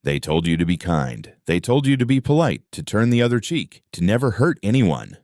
They told you to be kind. They told you to be polite, to turn the other cheek, to never hurt anyone.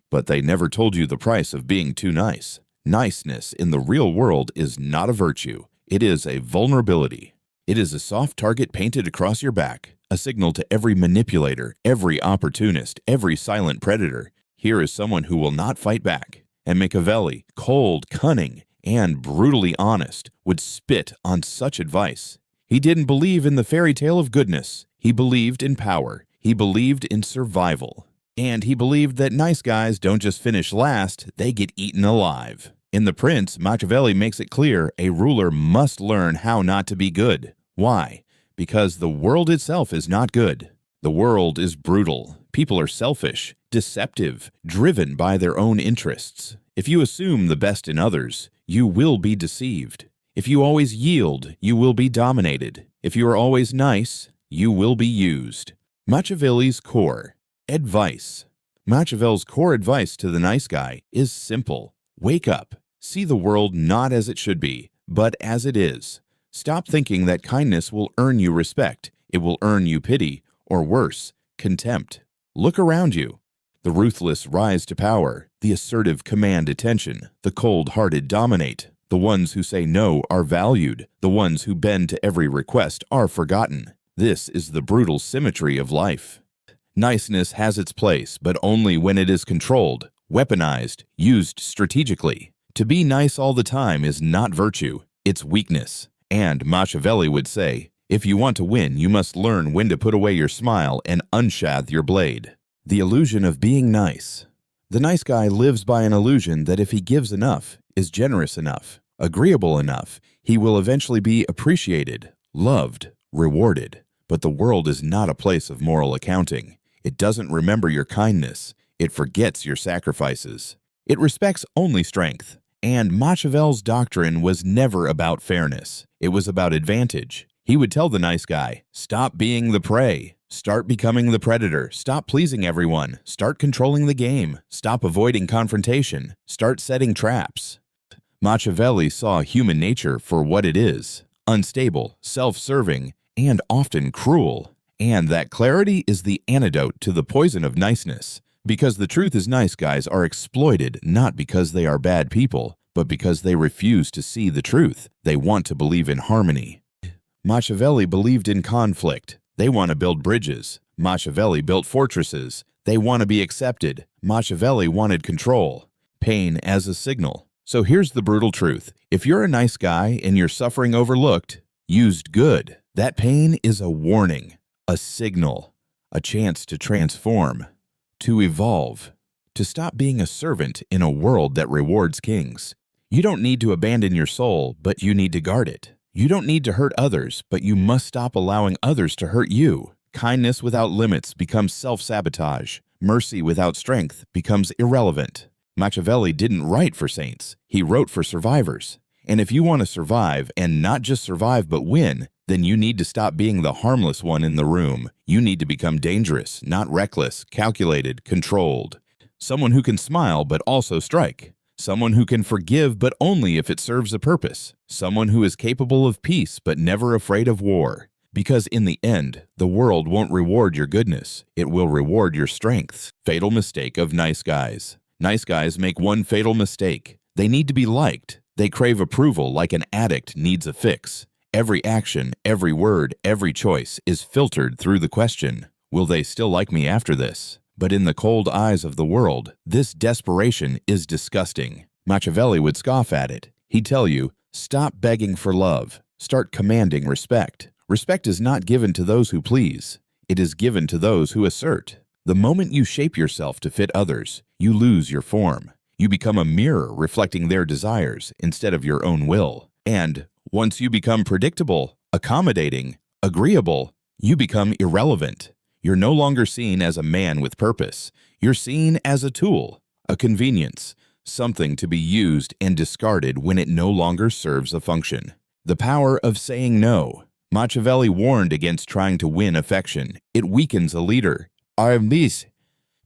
But they never told you the price of being too nice. Niceness in the real world is not a virtue. It is a vulnerability. It is a soft target painted across your back, a signal to every manipulator, every opportunist, every silent predator. Here is someone who will not fight back. And Machiavelli, cold, cunning, and brutally honest, would spit on such advice. He didn't believe in the fairy tale of goodness. He believed in power. He believed in survival. And he believed that nice guys don't just finish last, they get eaten alive. In The Prince, Machiavelli makes it clear a ruler must learn how not to be good. Why? Because the world itself is not good. The world is brutal. People are selfish, deceptive, driven by their own interests. If you assume the best in others, you will be deceived. If you always yield, you will be dominated. If you are always nice, you will be used. Machiavelli's core advice. Machiavelli's core advice to the nice guy is simple. Wake up. See the world not as it should be, but as it is. Stop thinking that kindness will earn you respect. It will earn you pity, or worse, contempt. Look around you. The ruthless rise to power. The assertive command attention. The cold-hearted dominate. The ones who say no are valued. The ones who bend to every request are forgotten. This is the brutal symmetry of life. Niceness has its place, but only when it is controlled, weaponized, used strategically. To be nice all the time is not virtue, it's weakness. And Machiavelli would say, if you want to win, you must learn when to put away your smile and unsheath your blade. The illusion of being nice. The nice guy lives by an illusion that if he gives enough, is generous enough, agreeable enough, he will eventually be appreciated, loved, rewarded. But the world is not a place of moral accounting. It doesn't remember your kindness. It forgets your sacrifices. It respects only strength. And Machiavelli's doctrine was never about fairness. It was about advantage. He would tell the nice guy, stop being the prey. Start becoming the predator. Stop pleasing everyone. Start controlling the game. Stop avoiding confrontation. Start setting traps. Machiavelli saw human nature for what it is, unstable, self-serving, and often cruel. And that clarity is the antidote to the poison of niceness. Because the truth is nice guys are exploited not because they are bad people, but because they refuse to see the truth. They want to believe in harmony. Machiavelli believed in conflict. They want to build bridges. Machiavelli built fortresses. They want to be accepted. Machiavelli wanted control. Pain as a signal. So here's the brutal truth. If you're a nice guy and you're suffering overlooked, used good, that pain is a warning, a signal, a chance to transform, to evolve, to stop being a servant in a world that rewards kings. You don't need to abandon your soul, but you need to guard it. You don't need to hurt others, but you must stop allowing others to hurt you. Kindness without limits becomes self-sabotage. Mercy without strength becomes irrelevant. Machiavelli didn't write for saints. He wrote for survivors. And if you want to survive, and not just survive but win, then you need to stop being the harmless one in the room. You need to become dangerous, not reckless, calculated, controlled. Someone who can smile but also strike. Someone who can forgive but only if it serves a purpose. Someone who is capable of peace but never afraid of war. Because in the end, the world won't reward your goodness. It will reward your strengths. Fatal mistake of nice guys. Nice guys make one fatal mistake. They need to be liked. They crave approval like an addict needs a fix. Every action, every word, every choice is filtered through the question, will they still like me after this? But in the cold eyes of the world, this desperation is disgusting. Machiavelli would scoff at it. He'd tell you, stop begging for love. Start commanding respect. Respect is not given to those who please. It is given to those who assert. The moment you shape yourself to fit others, you lose your form. You become a mirror reflecting their desires instead of your own will. And once you become predictable, accommodating, agreeable, you become irrelevant. You're no longer seen as a man with purpose. You're seen as a tool, a convenience, something to be used and discarded when it no longer serves a function. The power of saying no. Machiavelli warned against trying to win affection. It weakens a leader.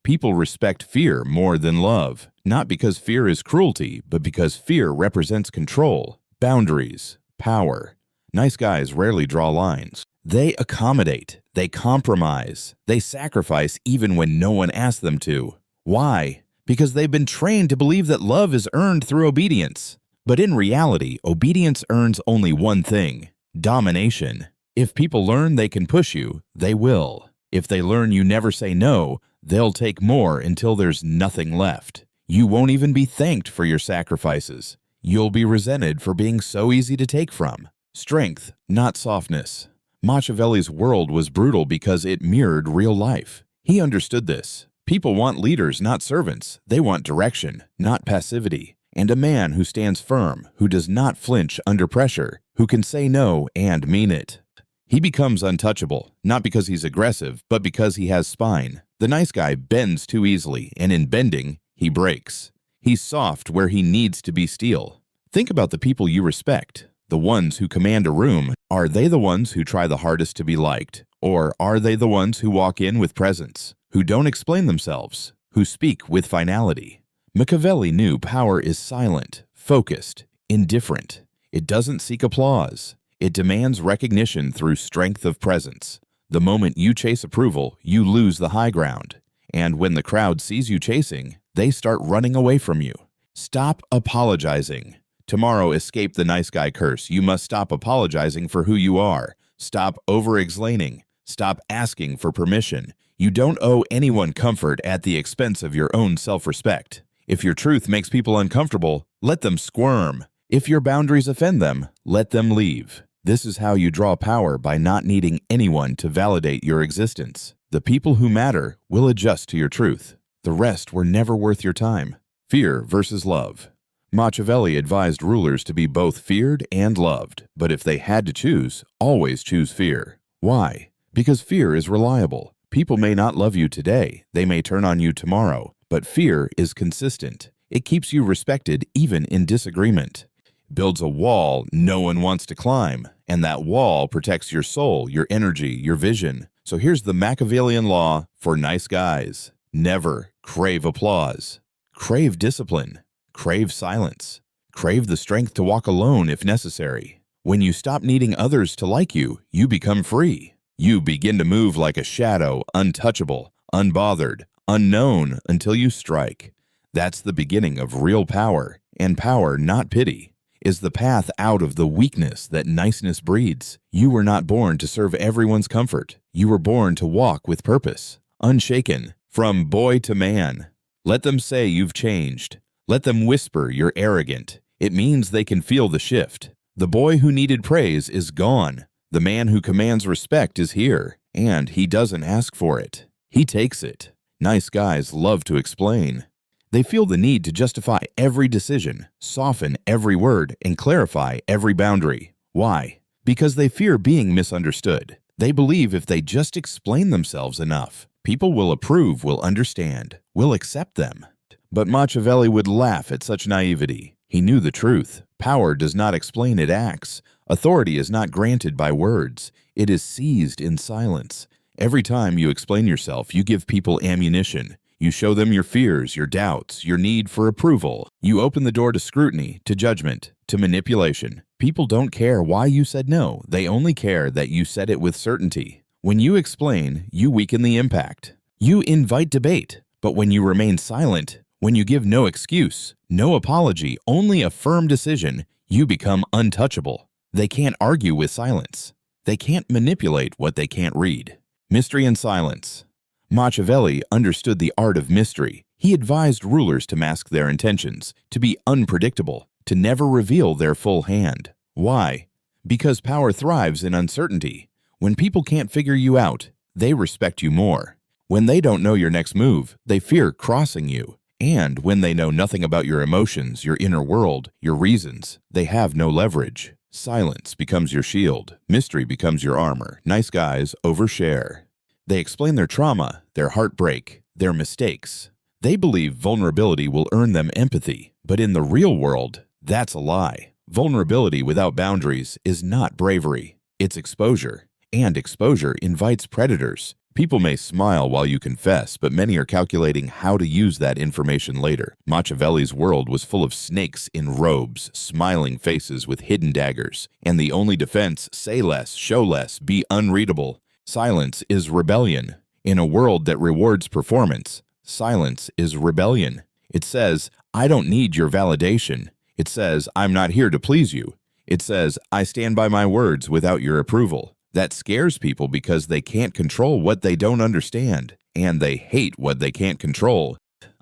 People respect fear more than love, not because fear is cruelty, but because fear represents control, boundaries, power. Nice guys rarely draw lines. They accommodate, they compromise, they sacrifice even when no one asks them to. Why? Because they've been trained to believe that love is earned through obedience. But in reality, obedience earns only one thing: domination. If people learn they can push you, they will. If they learn you never say no, they'll take more until there's nothing left. You won't even be thanked for your sacrifices. You'll be resented for being so easy to take from. Strength, not softness. Machiavelli's world was brutal because it mirrored real life. He understood this. People want leaders, not servants. They want direction, not passivity. And a man who stands firm, who does not flinch under pressure, who can say no and mean it. He becomes untouchable, not because he's aggressive, but because he has spine. The nice guy bends too easily, and in bending, he breaks. He's soft where he needs to be steel. Think about the people you respect. The ones who command a room, are they the ones who try the hardest to be liked? Or are they the ones who walk in with presence, who don't explain themselves, who speak with finality? Machiavelli knew power is silent, focused, indifferent. It doesn't seek applause. It demands recognition through strength of presence. The moment you chase approval, you lose the high ground. And when the crowd sees you chasing, they start running away from you. Stop apologizing. Tomorrow escape the nice guy curse. You must stop apologizing for who you are. Stop over-explaining. Stop asking for permission. You don't owe anyone comfort at the expense of your own self-respect. If your truth makes people uncomfortable, let them squirm. If your boundaries offend them, let them leave. This is how you draw power, by not needing anyone to validate your existence. The people who matter will adjust to your truth. The rest were never worth your time. Fear versus love. Machiavelli advised rulers to be both feared and loved, but if they had to choose, always choose fear. Why? Because fear is reliable. People may not love you today, they may turn on you tomorrow, but fear is consistent. It keeps you respected even in disagreement. Builds a wall no one wants to climb, and that wall protects your soul, your energy, your vision. So here's the Machiavellian law for nice guys. Never crave applause. Crave discipline. Crave silence. Crave the strength to walk alone if necessary. When you stop needing others to like you, you become free. You begin to move like a shadow, untouchable, unbothered, unknown until you strike. That's the beginning of real power, and power, not pity, is the path out of the weakness that niceness breeds. You were not born to serve everyone's comfort. You were born to walk with purpose, unshaken, from boy to man. Let them say you've changed. Let them whisper you're arrogant. It means they can feel the shift. The boy who needed praise is gone. The man who commands respect is here, and he doesn't ask for it. He takes it. Nice guys love to explain. They feel the need to justify every decision, soften every word, and clarify every boundary. Why? Because they fear being misunderstood. They believe if they just explain themselves enough, people will approve, will understand, will accept them. But Machiavelli would laugh at such naivety. He knew the truth. Power does not explain, it acts. Authority is not granted by words. It is seized in silence. Every time you explain yourself, you give people ammunition. You show them your fears, your doubts, your need for approval. You open the door to scrutiny, to judgment, to manipulation. People don't care why you said no. They only care that you said it with certainty. When you explain, you weaken the impact. You invite debate. But when you remain silent, when you give no excuse, no apology, only a firm decision, you become untouchable. They can't argue with silence. They can't manipulate what they can't read. Mystery and silence. Machiavelli understood the art of mystery. He advised rulers to mask their intentions, to be unpredictable, to never reveal their full hand. Why? Because power thrives in uncertainty. When people can't figure you out, they respect you more. When they don't know your next move, they fear crossing you. And when they know nothing about your emotions, your inner world, your reasons, they have no leverage. Silence becomes your shield. Mystery becomes your armor. Nice guys overshare. They explain their trauma, their heartbreak, their mistakes. They believe vulnerability will earn them empathy. But in the real world, that's a lie. Vulnerability without boundaries is not bravery. It's exposure. And exposure invites predators. People may smile while you confess, but many are calculating how to use that information later. Machiavelli's world was full of snakes in robes, smiling faces with hidden daggers, and the only defense, say less, show less, be unreadable. Silence is rebellion. In a world that rewards performance, silence is rebellion. It says, I don't need your validation. It says, I'm not here to please you. It says, I stand by my words without your approval. That scares people because they can't control what they don't understand, and they hate what they can't control.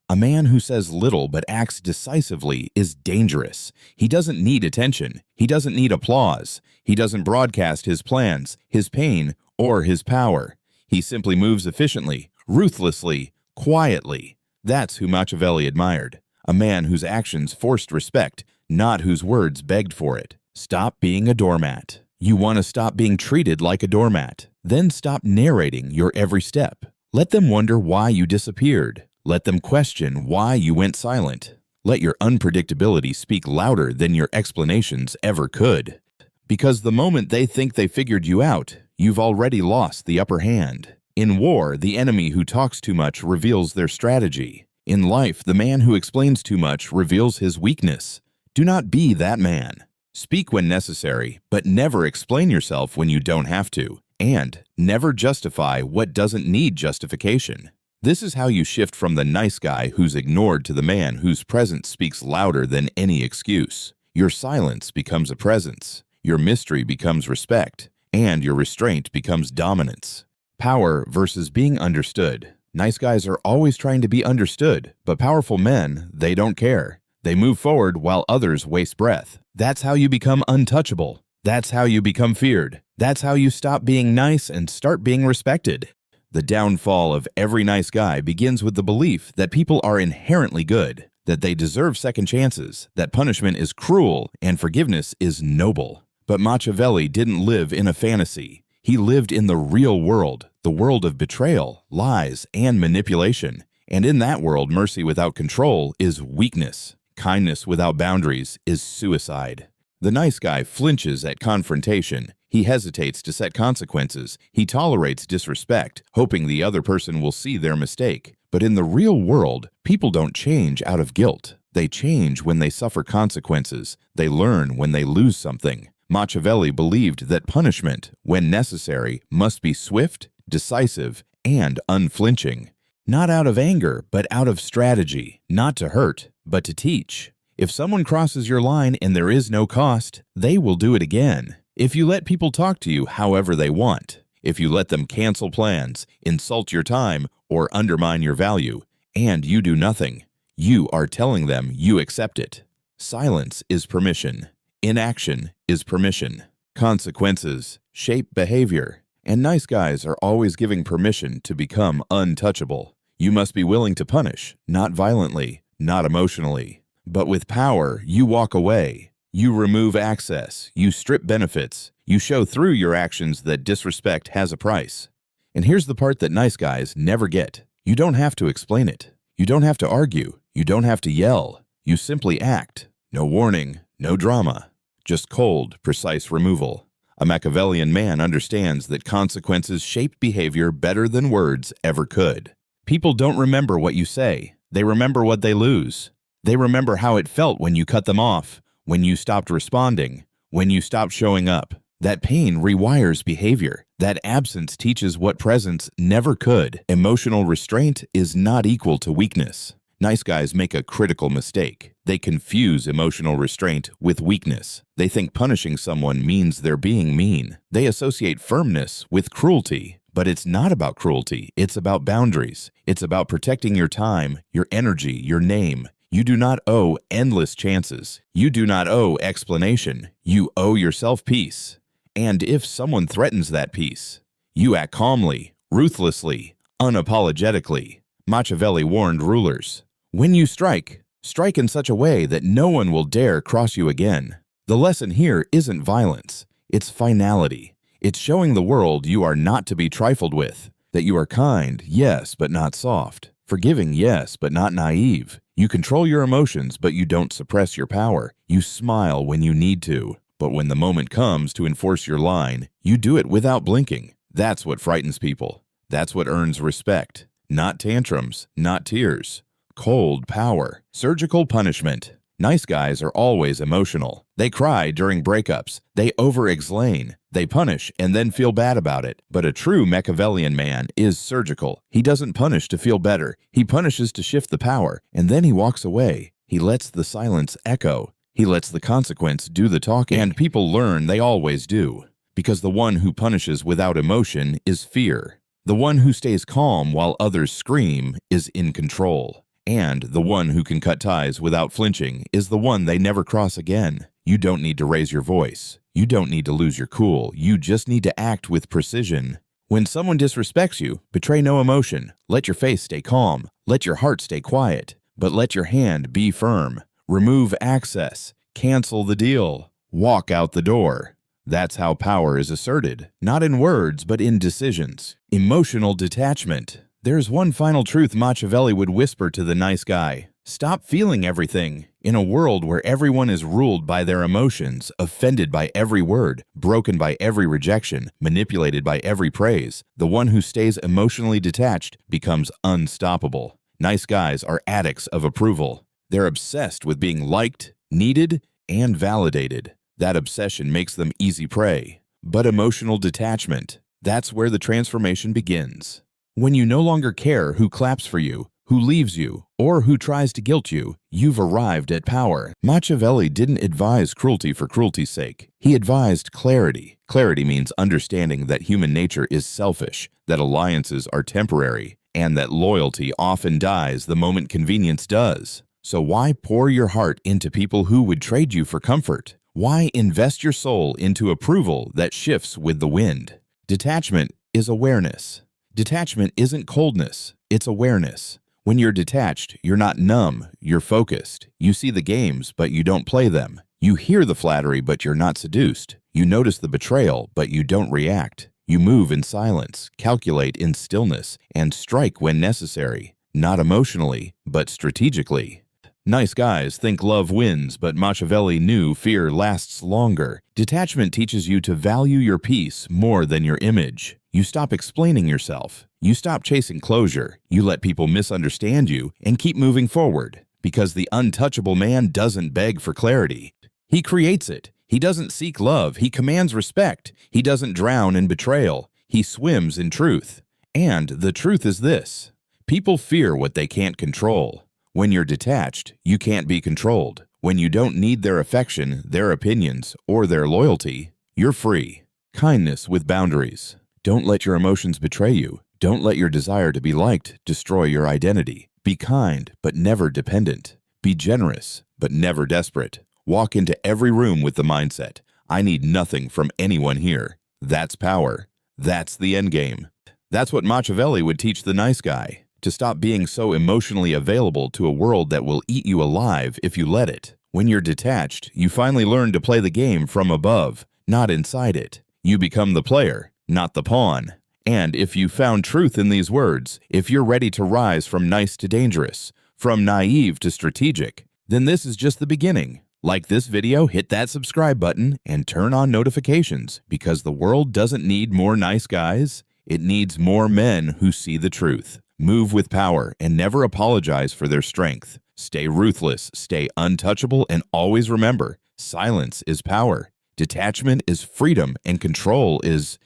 A man who says little but acts decisively is dangerous. He doesn't need attention. He doesn't need applause. He doesn't broadcast his plans, his pain, or his power. He simply moves efficiently, ruthlessly, quietly. That's who Machiavelli admired. A man whose actions forced respect, not whose words begged for it. Stop being a doormat. You want to stop being treated like a doormat. Then stop narrating your every step. Let them wonder why you disappeared. Let them question why you went silent. Let your unpredictability speak louder than your explanations ever could. Because the moment they think they figured you out, you've already lost the upper hand. In war, the enemy who talks too much reveals their strategy. In life, the man who explains too much reveals his weakness. Do not be that man. Speak when necessary, but never explain yourself when you don't have to, and never justify what doesn't need justification. This is how you shift from the nice guy who's ignored to the man whose presence speaks louder than any excuse. Your silence becomes a presence, your mystery becomes respect, and your restraint becomes dominance. Power versus being understood. Nice guys are always trying to be understood, but powerful men, they don't care. They move forward while others waste breath. That's how you become untouchable. That's how you become feared. That's how you stop being nice and start being respected. The downfall of every nice guy begins with the belief that people are inherently good, that they deserve second chances, that punishment is cruel and forgiveness is noble. But Machiavelli didn't live in a fantasy. He lived in the real world, the world of betrayal, lies, and manipulation. And in that world, mercy without control is weakness. Kindness without boundaries is suicide. The nice guy flinches at confrontation. He hesitates to set consequences. He tolerates disrespect, hoping the other person will see their mistake. But in the real world, people don't change out of guilt. They change when they suffer consequences. They learn when they lose something. Machiavelli believed that punishment, when necessary, must be swift, decisive, and unflinching. Not out of anger, but out of strategy. Not to hurt, but to teach. If someone crosses your line and there is no cost, they will do it again. If you let people talk to you however they want, if you let them cancel plans, insult your time, or undermine your value, and you do nothing, you are telling them you accept it. Silence is permission. Inaction is permission. Consequences shape behavior, and nice guys are always giving permission to become untouchable. You must be willing to punish, not violently, not emotionally. But with power, you walk away. You remove access. You strip benefits. You show through your actions that disrespect has a price. And here's the part that nice guys never get. You don't have to explain it. You don't have to argue. You don't have to yell. You simply act. No warning, no drama. Just cold, precise removal. A Machiavellian man understands that consequences shape behavior better than words ever could. People don't remember what you say. They remember what they lose. They remember how it felt when you cut them off, when you stopped responding, when you stopped showing up. That pain rewires behavior. That absence teaches what presence never could. Emotional restraint is not equal to weakness. Nice guys make a critical mistake. They confuse emotional restraint with weakness. They think punishing someone means they're being mean. They associate firmness with cruelty. But it's not about cruelty. It's about boundaries. It's about protecting your time, your energy, your name. You do not owe endless chances. You do not owe explanation. You owe yourself peace. And if someone threatens that peace, you act calmly, ruthlessly, unapologetically. Machiavelli warned rulers, when you strike, strike in such a way that no one will dare cross you again. The lesson here isn't violence. It's finality. It's showing the world you are not to be trifled with, that you are kind, yes, but not soft, forgiving, yes, but not naive. You control your emotions, but you don't suppress your power. You smile when you need to, but when the moment comes to enforce your line, you do it without blinking. That's what frightens people. That's what earns respect. Not tantrums, not tears. Cold power. Surgical punishment. Nice guys are always emotional. They cry during breakups. They over-explain. They punish and then feel bad about it. But a true Machiavellian man is surgical. He doesn't punish to feel better. He punishes to shift the power, and then he walks away. He lets the silence echo. He lets the consequence do the talking. And people learn they always do. Because the one who punishes without emotion is fear. The one who stays calm while others scream is in control. And the one who can cut ties without flinching is the one they never cross again. You don't need to raise your voice. You don't need to lose your cool. You just need to act with precision. When someone disrespects you, betray no emotion. Let your face stay calm. Let your heart stay quiet. But let your hand be firm. Remove access. Cancel the deal. Walk out the door. That's how power is asserted, not in words, but in decisions. Emotional detachment. There's one final truth Machiavelli would whisper to the nice guy. Stop feeling everything. In a world where everyone is ruled by their emotions, offended by every word, broken by every rejection, manipulated by every praise, the one who stays emotionally detached becomes unstoppable. Nice guys are addicts of approval. They're obsessed with being liked, needed, and validated. That obsession makes them easy prey. But emotional detachment, that's where the transformation begins. When you no longer care who claps for you, who leaves you, or who tries to guilt you, you've arrived at power. Machiavelli didn't advise cruelty for cruelty's sake. He advised clarity. Clarity means understanding that human nature is selfish, that alliances are temporary, and that loyalty often dies the moment convenience does. So why pour your heart into people who would trade you for comfort? Why invest your soul into approval that shifts with the wind? Detachment is awareness. Detachment isn't coldness, it's awareness. When you're detached, you're not numb, you're focused. You see the games, but you don't play them. You hear the flattery, but you're not seduced. You notice the betrayal, but you don't react. You move in silence, calculate in stillness, and strike when necessary. Not emotionally, but strategically. Nice guys think love wins, but Machiavelli knew fear lasts longer. Detachment teaches you to value your peace more than your image. You stop explaining yourself. You stop chasing closure. You let people misunderstand you and keep moving forward. Because the untouchable man doesn't beg for clarity. He creates it. He doesn't seek love. He commands respect. He doesn't drown in betrayal. He swims in truth. And the truth is this: people fear what they can't control. When you're detached, you can't be controlled. When you don't need their affection, their opinions, or their loyalty, you're free. Kindness with boundaries. Don't let your emotions betray you. Don't let your desire to be liked destroy your identity. Be kind, but never dependent. Be generous, but never desperate. Walk into every room with the mindset, I need nothing from anyone here. That's power. That's the endgame. That's what Machiavelli would teach the nice guy. To stop being so emotionally available to a world that will eat you alive if you let it. When you're detached, you finally learn to play the game from above, not inside it. You become the player, not the pawn. And if you found truth in these words, if you're ready to rise from nice to dangerous, from naive to strategic, then this is just the beginning. Like this video, hit that subscribe button, and turn on notifications, because the world doesn't need more nice guys. It needs more men who see the truth. Move with power and never apologize for their strength. Stay ruthless, stay untouchable, and always remember, silence is power. Detachment is freedom, and control is